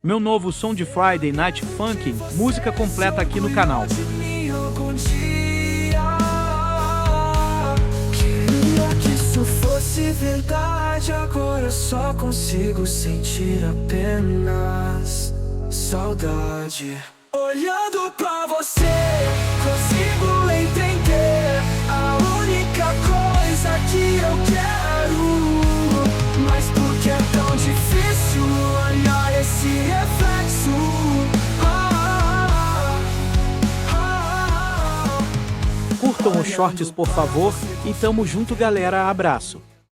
Meu novo som de Friday Night Funkin', música completa aqui no canal. Queria que isso fosse verdade, agora só consigo sentir apenas saudade. Olhando pra você, consigo entender a única coisa que eu quero. Mas por que é tão difícil olhar esse reflexo? Curtam os shorts, por favor, e tamo junto, galera. Abraço.